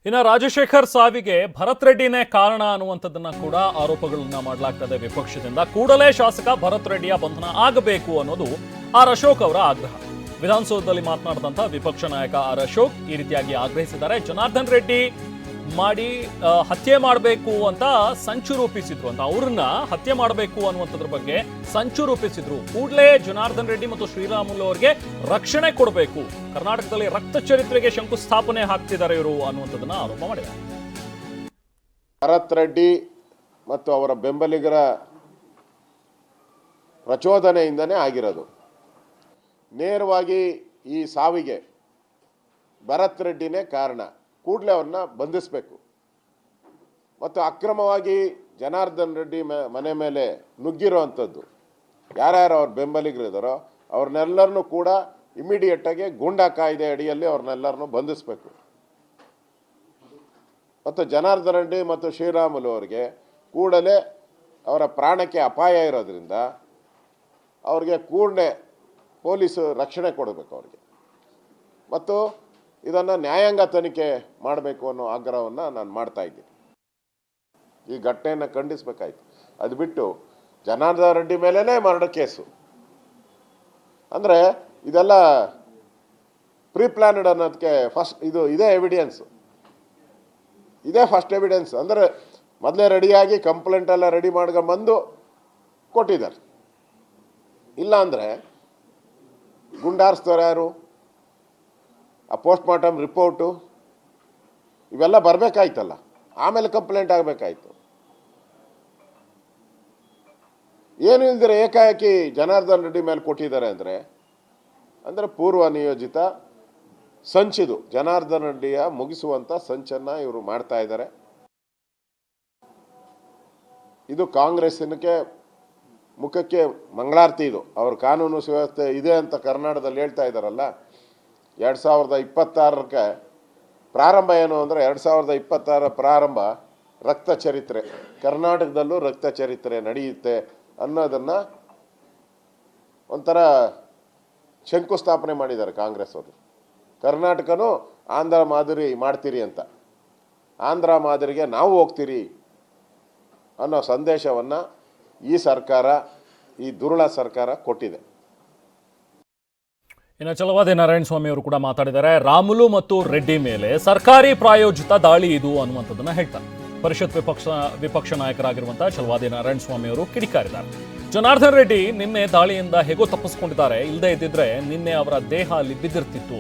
ಇನ್ನು ರಾಜಶೇಖರ್ ಸಾವಿಗೆ ಭರತ್ ರೆಡ್ಡಿನೇ ಕಾರಣ ಅನ್ನುವಂಥದ್ದನ್ನ ಕೂಡ ಆರೋಪಗಳನ್ನ ಮಾಡಲಾಗ್ತದೆ ವಿಪಕ್ಷದಿಂದ. ಕೂಡಲೇ ಶಾಸಕ ಭರತ್ ರೆಡ್ಡಿಯ ಬಂಧನ ಆಗಬೇಕು ಅನ್ನೋದು ಆರ್ ಅಶೋಕ್ ಅವರ ಆಗ್ರಹ. ವಿಧಾನಸೌಧದಲ್ಲಿ ಮಾತನಾಡಿದಂತ ವಿಪಕ್ಷ ನಾಯಕ ಆರ್ ಅಶೋಕ್ ಈ ರೀತಿಯಾಗಿ ಆಗ್ರಹಿಸಿದ್ದಾರೆ. ಜನಾರ್ದನ್ ರೆಡ್ಡಿ ಮಾಡಿ ಹತ್ಯೆ ಮಾಡಬೇಕು ಅಂತ ಸಂಚು ರೂಪಿಸಿದ್ರು ಅಂತ, ಅವ್ರನ್ನ ಹತ್ಯೆ ಮಾಡಬೇಕು ಅನ್ನುವಂಥದ್ರ ಬಗ್ಗೆ ಸಂಚು ರೂಪಿಸಿದ್ರು. ಕೂಡಲೇ ಜನಾರ್ದನ್ ರೆಡ್ಡಿ ಮತ್ತು ಶ್ರೀರಾಮುಲು ಅವರಿಗೆ ರಕ್ಷಣೆ ಕೊಡಬೇಕು, ಕರ್ನಾಟಕದಲ್ಲಿ ರಕ್ತ ಚರಿತ್ರೆಗೆ ಶಂಕುಸ್ಥಾಪನೆ ಹಾಕ್ತಿದ್ದಾರೆ ಇವರು ಅನ್ನುವಂಥದ್ದನ್ನ ಆರೋಪ ಮಾಡಿದ್ದಾರೆ. ಭರತ್ ರೆಡ್ಡಿ ಮತ್ತು ಅವರ ಬೆಂಬಲಿಗರ ಪ್ರಚೋದನೆಯಿಂದನೇ ಆಗಿರೋದು. ನೇರವಾಗಿ ಈ ಸಾವಿಗೆ ಭರತ್ ರೆಡ್ಡಿನೇ ಕಾರಣ. ಕೂಡಲೇ ಅವ್ರನ್ನ ಬಂಧಿಸಬೇಕು. ಮತ್ತು ಅಕ್ರಮವಾಗಿ ಜನಾರ್ದನ್ ರೆಡ್ಡಿ ಮನೆ ಮೇಲೆ ನುಗ್ಗಿರೋವಂಥದ್ದು ಯಾರ್ಯಾರು ಅವ್ರ ಬೆಂಬಲಿಗರಿದ್ದಾರೋ ಅವ್ರನ್ನೆಲ್ಲರನ್ನೂ ಕೂಡ ಇಮಿಡಿಯೇಟಾಗಿ ಗೂಂಡಾ ಕಾಯ್ದೆ ಅಡಿಯಲ್ಲಿ ಅವ್ರನ್ನೆಲ್ಲರನ್ನೂ ಬಂಧಿಸಬೇಕು. ಮತ್ತು ಜನಾರ್ದನ್ ರೆಡ್ಡಿ ಮತ್ತು ಶ್ರೀರಾಮುಲು ಅವರಿಗೆ ಕೂಡಲೇ ಅವರ ಪ್ರಾಣಕ್ಕೆ ಅಪಾಯ ಇರೋದ್ರಿಂದ ಅವ್ರಿಗೆ ಕೂಡಲೇ ಪೊಲೀಸು ರಕ್ಷಣೆ ಕೊಡಬೇಕು ಅವ್ರಿಗೆ. ಮತ್ತು ಇದನ್ನು ನ್ಯಾಯಾಂಗ ತನಿಖೆ ಮಾಡಬೇಕು ಅನ್ನೋ ಆಗ್ರಹವನ್ನು ನಾನು ಮಾಡ್ತಾ ಇದ್ದೀನಿ. ಈ ಘಟನೆಯನ್ನು ಖಂಡಿಸಬೇಕಾಯ್ತು. ಅದು ಬಿಟ್ಟು ಜನಾರ್ದನ್ ರೆಡ್ಡಿ ಮೇಲೇ ಮರ್ಡರ್ ಕೇಸು ಅಂದರೆ ಇದೆಲ್ಲ ಪ್ರೀ ಪ್ಲಾನ್ಡ್ ಅನ್ನೋದಕ್ಕೆ ಇದೇ ಎವಿಡೆನ್ಸು, ಇದೇ ಫಸ್ಟ್ ಎವಿಡೆನ್ಸ್. ಅಂದರೆ ಮೊದಲೇ ರೆಡಿಯಾಗಿ ಕಂಪ್ಲೇಂಟ್ ಎಲ್ಲ ರೆಡಿ ಮಾಡ್ಕೊಂಬಂದು ಕೊಟ್ಟಿದ್ದಾರೆ. ಇಲ್ಲ ಅಂದರೆ ಗುಂಡಾರಿಸ್ತಾರೆ ಯಾರು? ಆ ಪೋಸ್ಟ್ ಮಾರ್ಟಮ್ ರಿಪೋರ್ಟು ಇವೆಲ್ಲ ಬರಬೇಕಾಯ್ತಲ್ಲ, ಆಮೇಲೆ ಕಂಪ್ಲೇಂಟ್ ಆಗಬೇಕಾಯ್ತು. ಏನು ಇಲ್ದಿರ ಏಕಾಏಕಿ ಜನಾರ್ದನ್ ರೆಡ್ಡಿ ಮೇಲೆ ಕೊಟ್ಟಿದ್ದಾರೆ ಅಂದರೆ ಪೂರ್ವ ನಿಯೋಜಿತ ಸಂಚಿದು ಜನಾರ್ದನ್ ರೆಡ್ಡಿಯ ಮುಗಿಸುವಂಥ ಸಂಚನ್ನು ಇವರು ಮಾಡ್ತಾ ಇದ್ದಾರೆ. ಇದು ಕಾಂಗ್ರೆಸ್ಸಿನಕ್ಕೆ ಮುಖಕ್ಕೆ ಮಂಗಳಾರತಿ. ಇದು ಅವ್ರ ಕಾನೂನು ಸುವ್ಯವಸ್ಥೆ ಇದೆ ಅಂತ ಕರ್ನಾಟಕದಲ್ಲಿ ಹೇಳ್ತಾ ಇದ್ದಾರಲ್ಲ. 2026ಕ್ಕೆ ಪ್ರಾರಂಭ ಏನು ಅಂದರೆ 2026 ಪ್ರಾರಂಭ ರಕ್ತ ಚರಿತ್ರೆ, ಕರ್ನಾಟಕದಲ್ಲೂ ರಕ್ತ ಚರಿತ್ರೆ ನಡೆಯುತ್ತೆ ಅನ್ನೋದನ್ನು ಒಂಥರ ಶಂಕುಸ್ಥಾಪನೆ ಮಾಡಿದ್ದಾರೆ ಕಾಂಗ್ರೆಸ್ ಅವರು. ಕರ್ನಾಟಕನೂ ಆಂಧ್ರ ಮಾದರಿ ಮಾಡ್ತೀರಿ ಅಂತ, ಆಂಧ್ರ ಮಾದರಿಗೆ ನಾವು ಹೋಗ್ತೀರಿ ಅನ್ನೋ ಸಂದೇಶವನ್ನು ಈ ಸರ್ಕಾರ, ಈ ದುರುಳ ಸರ್ಕಾರ ಕೊಟ್ಟಿದೆ. ಇನ್ನು ಛಲವಾದಿ ನಾರಾಯಣಸ್ವಾಮಿ ಅವರು ಕೂಡ ಮಾತಾಡಿದ್ದಾರೆ. ರಾಮುಲು ಮತ್ತು ರೆಡ್ಡಿ ಮೇಲೆ ಸರ್ಕಾರಿ ಪ್ರಾಯೋಜಿತ ದಾಳಿ ಇದು ಅನ್ನುವಂಥದ್ದನ್ನ ಹೇಳ್ತಾರೆ. ಪರಿಷತ್ ವಿಪಕ್ಷ ನಾಯಕರಾಗಿರುವಂತಹ ಛಲವಾದಿ ನಾರಾಯಣಸ್ವಾಮಿ ಅವರು ಕಿಡಿಕಾರಿದ್ದಾರೆ. ಜನಾರ್ದನ್ ರೆಡ್ಡಿ ನಿನ್ನೆ ದಾಳಿಯಿಂದ ಹೇಗೋ ತಪ್ಪಿಸ್ಕೊಂಡಿದ್ದಾರೆ, ಇಲ್ಲದೇ ಇದ್ದಿದ್ರೆ ನಿನ್ನೆ ಅವರ ದೇಹ ಅಲ್ಲಿ ಬಿದ್ದಿರ್ತಿತ್ತು.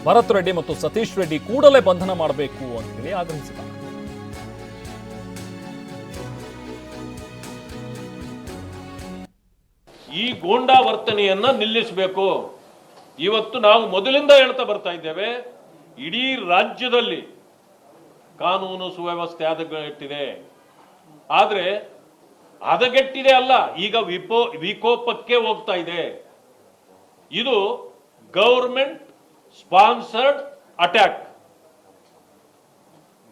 ಭರತ್ ರೆಡ್ಡಿ ಮತ್ತು ಸತೀಶ್ ರೆಡ್ಡಿ ಕೂಡಲೇ ಬಂಧನ ಮಾಡಬೇಕು ಅಂತ ಹೇಳಿ ಆಗ್ರಹಿಸಿದ್ದಾರೆ. ಈ ಗೂಂಡಾ ವರ್ತನೆಯನ್ನ ನಿಲ್ಲಿಸಬೇಕು. ಇವತ್ತು ನಾವು ಮೊದಲಿಂದ ಹೇಳ್ತಾ ಬರ್ತಾ ಇದ್ದೇವೆ, ಇಡೀ ರಾಜ್ಯದಲ್ಲಿ ಕಾನೂನು ಸುವ್ಯವಸ್ಥೆ ಹದಗೆಟ್ಟಿದೆ. ಆದರೆ ಹದಗೆಟ್ಟಿದೆ ಅಲ್ಲ, ಈಗ ವಿಕೋಪಕ್ಕೆ ಹೋಗ್ತಾ ಇದೆ. ಇದು government sponsored attack,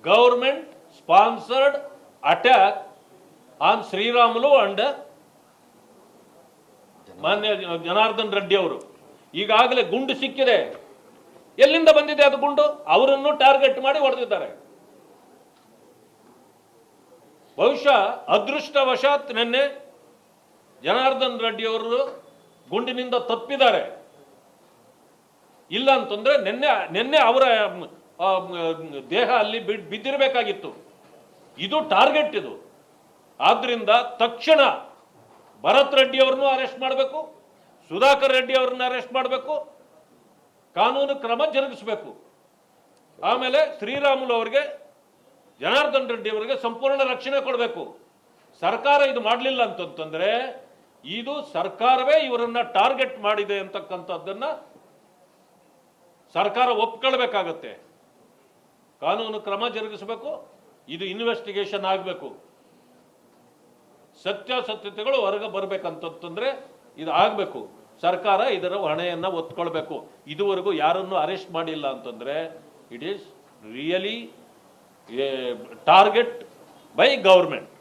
government sponsored attack on Sriramulu and ಮಾನ್ಯ ಜನಾರ್ದನ್ ರೆಡ್ಡಿ ಅವರು. ಈಗಾಗಲೇ ಗುಂಡು ಸಿಕ್ಕಿದೆ. ಎಲ್ಲಿಂದ ಬಂದಿದೆ ಅದು ಗುಂಡು? ಅವರನ್ನು ಟಾರ್ಗೆಟ್ ಮಾಡಿ ಹೊಡೆದಿದ್ದಾರೆ. ಬಹುಶಃ ಅದೃಷ್ಟವಶಾತ್ ನಿನ್ನೆ ಜನಾರ್ದನ್ ರೆಡ್ಡಿ ಅವರು ಗುಂಡಿನಿಂದ ತಪ್ಪಿದ್ದಾರೆ. ಇಲ್ಲ ಅಂತಂದ್ರೆ ನಿನ್ನೆ ಅವರ ದೇಹ ಅಲ್ಲಿ ಬಿದ್ದಿರಬೇಕಾಗಿತ್ತು. ಇದು ಟಾರ್ಗೆಟ್ ಇದು. ಆದ್ರಿಂದ ತಕ್ಷಣ ಭರತ್ ರೆಡ್ಡಿ ಅವರನ್ನು ಅರೆಸ್ಟ್ ಮಾಡಬೇಕು, ಸುಧಾಕರ್ ರೆಡ್ಡಿ ಅವರನ್ನ ಅರೆಸ್ಟ್ ಮಾಡಬೇಕು, ಕಾನೂನು ಕ್ರಮ ಜರುಗಿಸಬೇಕು. ಆಮೇಲೆ ಶ್ರೀರಾಮುಲು ಅವರಿಗೆ, ಜನಾರ್ದನ್ ರೆಡ್ಡಿ ಅವರಿಗೆ ಸಂಪೂರ್ಣ ರಕ್ಷಣೆ ಕೊಡಬೇಕು. ಸರ್ಕಾರ ಇದು ಮಾಡಲಿಲ್ಲ ಅಂತಂದ್ರೆ ಇದು ಸರ್ಕಾರವೇ ಇವರನ್ನ ಟಾರ್ಗೆಟ್ ಮಾಡಿದೆ ಅಂತಕ್ಕಂಥದ್ದನ್ನ ಸರ್ಕಾರ ಒಪ್ಕೊಳ್ಬೇಕಾಗತ್ತೆ. ಕಾನೂನು ಕ್ರಮ ಜರುಗಿಸಬೇಕು. ಇದು ಇನ್ವೆಸ್ಟಿಗೇಷನ್ ಆಗಬೇಕು. ಸತ್ಯಾಸತ್ಯತೆಗಳು ಹೊರಗೆ ಬರಬೇಕಂತಂದ್ರೆ ಇದು ಆಗಬೇಕು. ಸರ್ಕಾರ ಇದರ ಹೊಣೆಯನ್ನು ಒತ್ಕೊಳ್ಬೇಕು. ಇದುವರೆಗೂ ಯಾರನ್ನು ಅರೆಸ್ಟ್ ಮಾಡಿಲ್ಲ ಅಂತಂದ್ರೆ it is really target by government.